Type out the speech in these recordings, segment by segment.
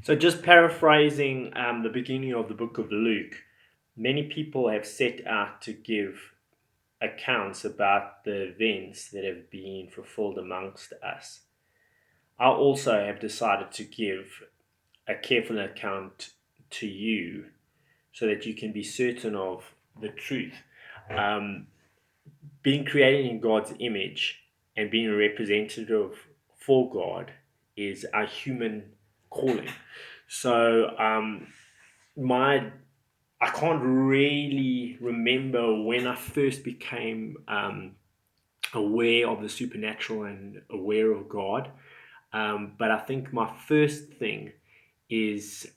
So, just paraphrasing the beginning of the book of Luke, many people have set out to give accounts about the events that have been fulfilled amongst us. I also have decided to give a careful account to you so that you can be certain of the truth. Um, Being created in God's image and being a representative for God is a human calling. So, my I can't really remember when I first became aware of the supernatural and aware of God. But I think my first thing is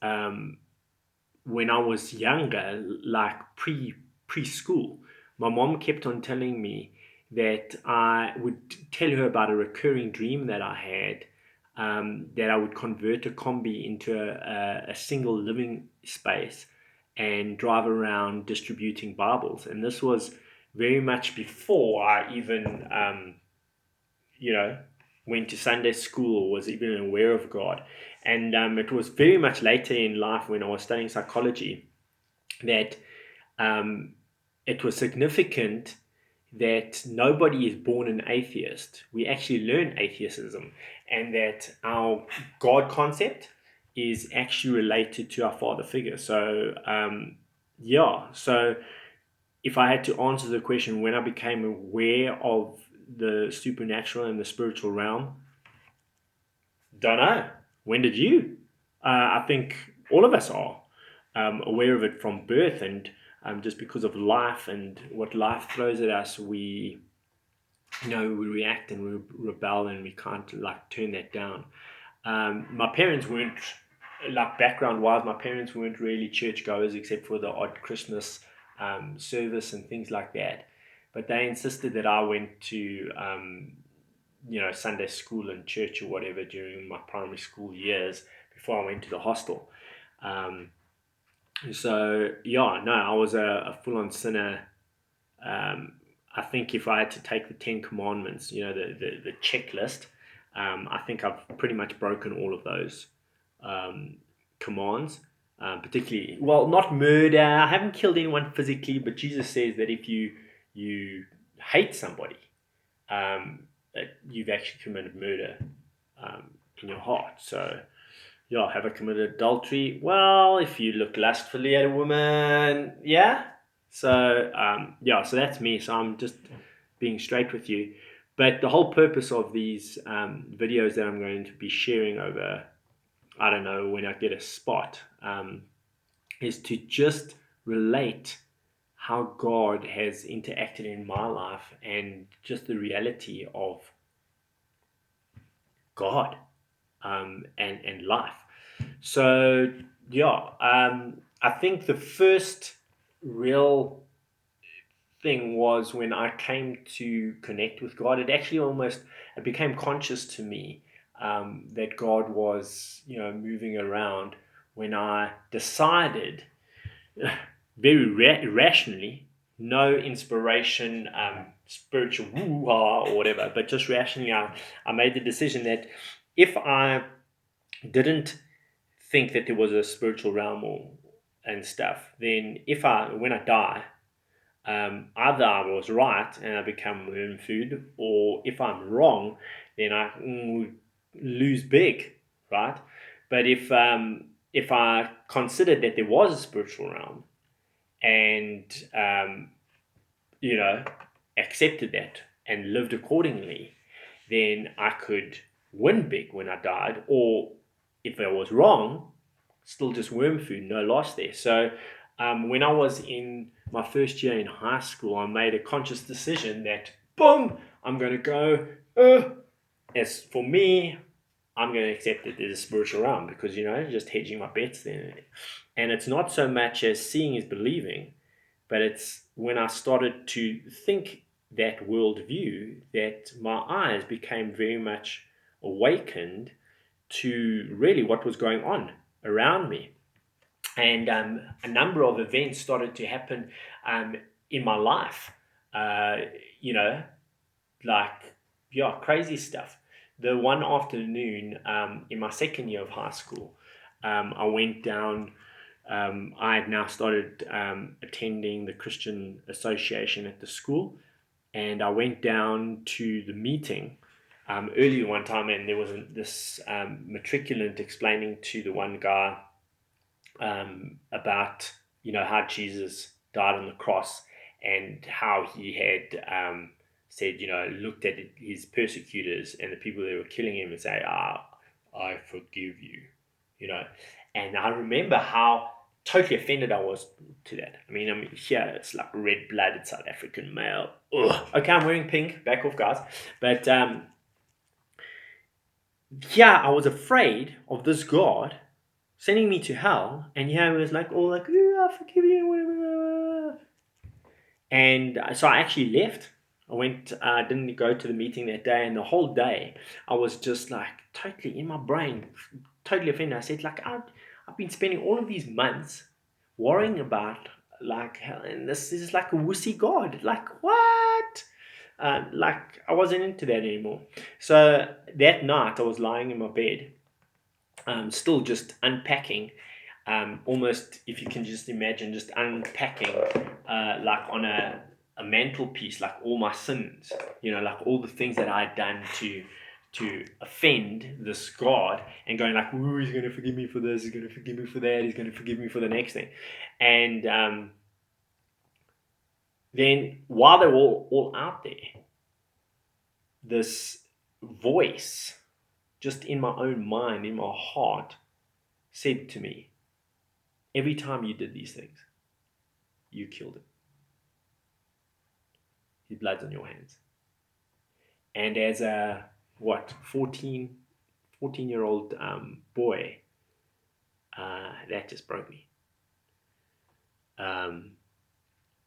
when I was younger, like preschool. My mom kept on telling me that I would tell her about a recurring dream that I had, that I would convert a combi into a single living space and drive around distributing Bibles. And this was very much before I even, you know, went to Sunday school or was even aware of God. And it was very much later in life when I was studying psychology that um, it was significant that nobody is born an atheist. We actually learn atheism, and that our God concept is actually related to our father figure. So, so if I had to answer the question when I became aware of the supernatural and the spiritual realm, don't know. When did you? I think all of us are aware of it from birth, and just because of life and what life throws at us, we react and we rebel, and we can't like turn that down. My parents weren't like background wise. My parents weren't really churchgoers except for the odd Christmas service and things like that. But they insisted that I went to Sunday school and church or whatever during my primary school years before I went to the hostel. Um, no, I was a full on sinner. Um, I think if I had to take the Ten Commandments, the checklist, I think I've pretty much broken all of those um, commands. Particularly, well, not murder. I haven't killed anyone physically, but Jesus says that if you hate somebody, that you've actually committed murder in your heart. So, yeah, have I committed adultery? Well, if you look lustfully at a woman, yeah. So that's me. So I'm just being straight with you. But the whole purpose of these videos that I'm going to be sharing over, I don't know, when I get a spot, is to just relate how God has interacted in my life and just the reality of God and life. So I think the first real thing was when I came to connect with God. It became conscious to me that God was moving around when I decided very rationally, no inspiration, spiritual woo-ha or whatever, but just rationally, I made the decision that if I didn't think that there was a spiritual realm and stuff, then when I die, either I was right and I become worm food, or if I'm wrong, then I lose big, right? But if I considered that there was a spiritual realm and you know accepted that and lived accordingly, then I could win big when I died, or if I was wrong, still just worm food, no loss there. So when I was in my first year in high school, I made a conscious decision that, boom, I'm going to go, as for me, I'm going to accept that there's a spiritual realm because, just hedging my bets there. And it's not so much as seeing is believing, but it's when I started to think that worldview that my eyes became very much awakened to really what was going on around me. And a number of events started to happen in my life, uh, you know, like, crazy stuff. The one afternoon in my second year of high school, I went down. I had now started attending the Christian Association at the school, and I went down to the meeting early one time, and there was this matriculant explaining to the one guy about how Jesus died on the cross and how he had said, looked at his persecutors and the people that were killing him and say, I forgive you, you know. And I remember how totally offended I was to that. I mean, here it's like red-blooded South African male. Ugh. Okay, I'm wearing pink. Back off, guys. But yeah, I was afraid of this God sending me to hell, and yeah, it was like all like, "Oh, I forgive you," whatever. And so I actually left. I went. I didn't go to the meeting that day, and the whole day I was just like totally in my brain, totally offended. I said like, I've been spending all of these months worrying about like hell, and this is like a wussy God. Like what? Like I wasn't into that anymore. So that night I was lying in my bed, still just unpacking, almost, if you can just imagine, just unpacking, like on a mantelpiece, like all my sins, like all the things that I had done to offend this God, and going like, ooh, he's going to forgive me for this, he's going to forgive me for that, he's going to forgive me for the next thing. And then while they were all out there, this voice just in my own mind, in my heart, said to me, every time you did these things, you killed him. His blood's on your hands. And as a 14-year-old boy, that just broke me.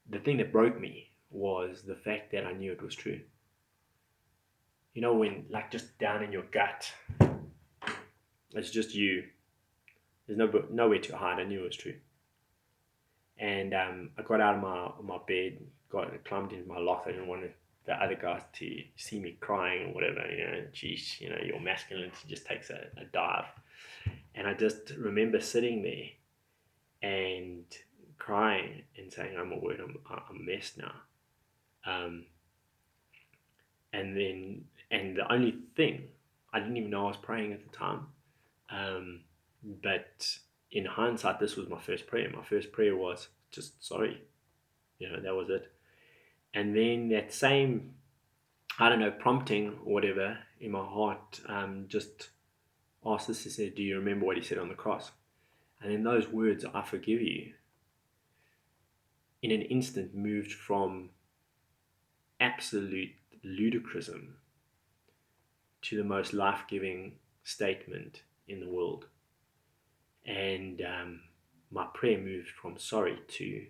The thing that broke me was the fact that I knew it was true. When like just down in your gut, it's just you. There's nowhere to hide. I knew it was true. And I got out of my bed, climbed into my locker. I didn't want the other guys to see me crying or whatever. Geez, your masculinity just takes a dive. And I just remember sitting there and crying and saying, "I'm a mess now." And the only thing, I didn't even know I was praying at the time. But in hindsight, this was my first prayer. My first prayer was just sorry. That was it. And then that same, I don't know, prompting or whatever in my heart, just asked this. He said, "Do you remember what he said on the cross?" And then those words, "I forgive you," in an instant moved from absolute ludicrism to the most life-giving statement in the world. And my prayer moved from sorry to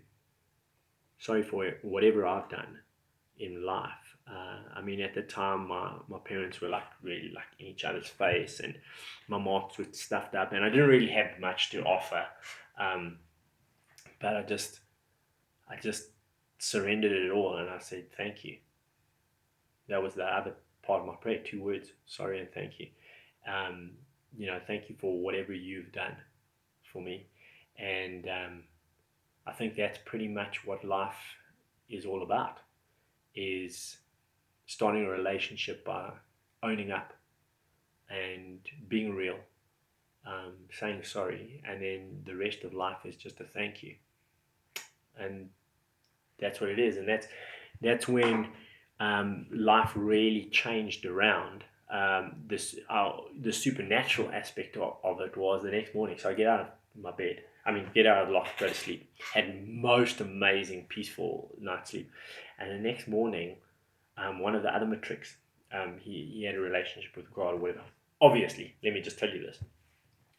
sorry for whatever I've done in life. I mean, at the time, my parents were like really like in each other's face, and my marks were stuffed up, and I didn't really have much to offer. But I just surrendered it all, and I said thank you. That was the other part of my prayer. 2 words: sorry and thank you. Thank you for whatever you've done for me, and I think that's pretty much what life is all about. Is starting a relationship by owning up and being real, saying sorry, and then the rest of life is just a thank you. And that's what it is. And that's when life really changed around. The supernatural aspect of it was the next morning. So I get out of my bed. Get out of the loft, go to sleep. Had most amazing, peaceful night's sleep. And the next morning, one of the other matrics, he had a relationship with God or whatever. Obviously, let me just tell you this.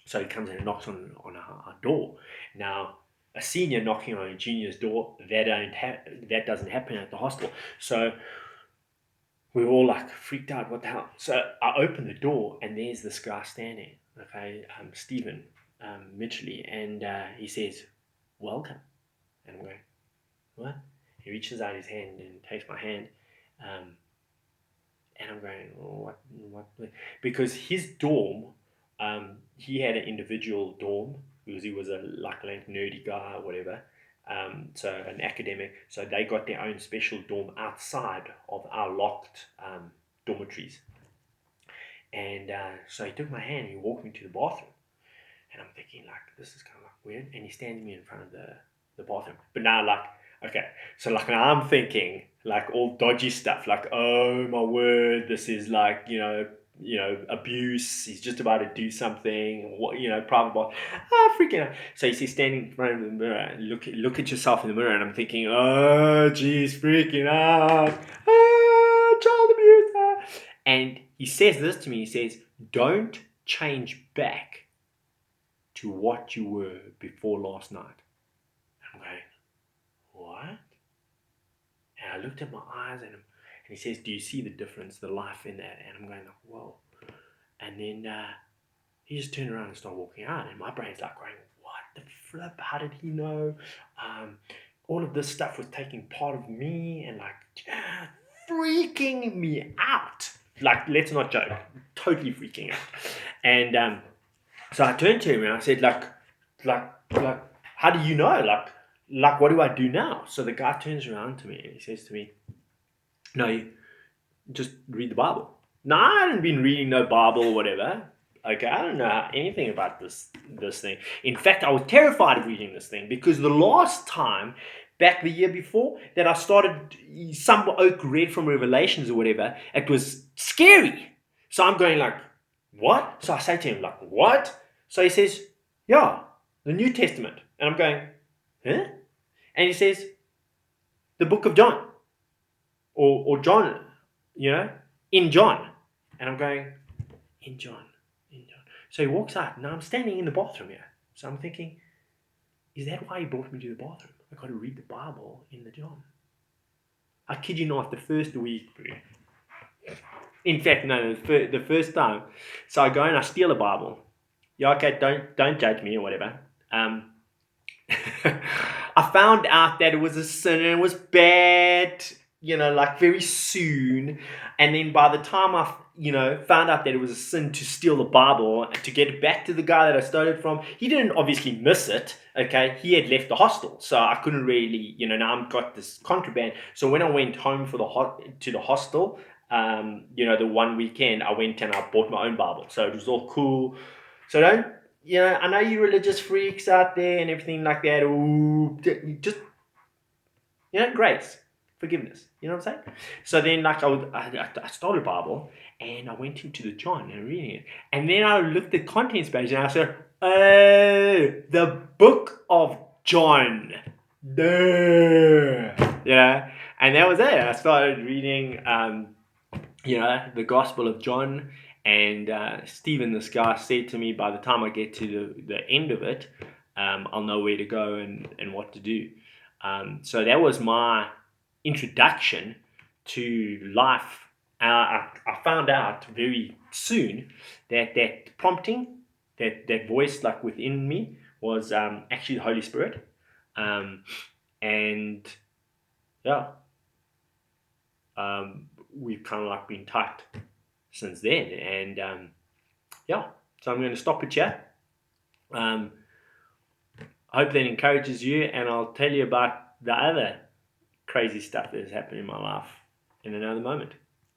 So he comes in and knocks on our door. Now, a senior knocking on a junior's door, that doesn't happen at the hostel. So we were all like freaked out. What the hell? So I open the door, and there's this guy standing. Okay, Stephen Mitchley, and he says, "Welcome." And I'm going, "What?" He reaches out his hand and takes my hand. And I'm going, what? Because his dorm he had an individual dorm because he was a nerdy guy or whatever. So an academic. So they got their own special dorm outside of our locked dormitories. And so he took my hand and he walked me to the bathroom. And I'm thinking, like, this is kind of like weird. And he stands me in front of the bathroom. But now, like, okay. So, like, now I'm thinking, like, all dodgy stuff. Like, oh, my word, this is like, abuse. He's just about to do something. What, private bath. Ah, freaking out. So he's standing in front of the mirror. And look at yourself in the mirror. And I'm thinking, oh, geez, freaking out. Ah, child abuse. Ah. And he says this to me. He says, don't change back to what you were before last night. I'm going, what? And I looked at my eyes and he says, do you see the difference, the life in that? And I'm going, whoa. And then he just turned around and started walking out. And my brain's like going, what the flip? How did he know? All of this stuff was taking part of me and like freaking me out. Like, let's not joke. Totally freaking out. And so I turned to him and I said, like, how do you know? Like, what do I do now? So the guy turns around to me and he says to me, no, you just read the Bible. No, I hadn't been reading no Bible or whatever. Okay, I don't know anything about this thing. In fact, I was terrified of reading this thing because the last time, back the year before, that I started some oak read from Revelations or whatever, it was scary. So I'm going like, what? So I say to him, like, what? So he says, yeah, the New Testament. And I'm going, huh? And he says, the book of John. Or John, in John. And I'm going, in John. So he walks out. Now I'm standing in the bathroom here. So I'm thinking, is that why he brought me to the bathroom? I got to read the Bible in the John. I kid you not, the first week, in fact, no, the first time. So I go and I steal a Bible. Yeah, okay, don't judge me or whatever. I found out that it was a sin and it was bad, like very soon. And then by the time I, found out that it was a sin to steal the Bible, to get it back to the guy that I stole it from, he didn't obviously miss it, okay? He had left the hostel, so I couldn't really, now I've got this contraband. So when I went home to the hostel, the one weekend, I went and I bought my own Bible. So it was all cool. So don't, I know you religious freaks out there and everything like that. Ooh, just, grace, forgiveness. You know what I'm saying? So then, like, I started Bible and I went into the John and reading it. And then I looked at the contents page and I said, oh, the book of John. Duh. Yeah. And that was it. I started reading, the Gospel of John. And Stephen, this guy, said to me, by the time I get to the end of it, I'll know where to go and what to do. So that was my introduction to life. I found out very soon that prompting, that voice like within me was actually the Holy Spirit. And yeah, we've kind of like been tight since then. And so I'm going to stop it here. I hope that encourages you, and I'll tell you about the other crazy stuff that has happened in my life in another moment.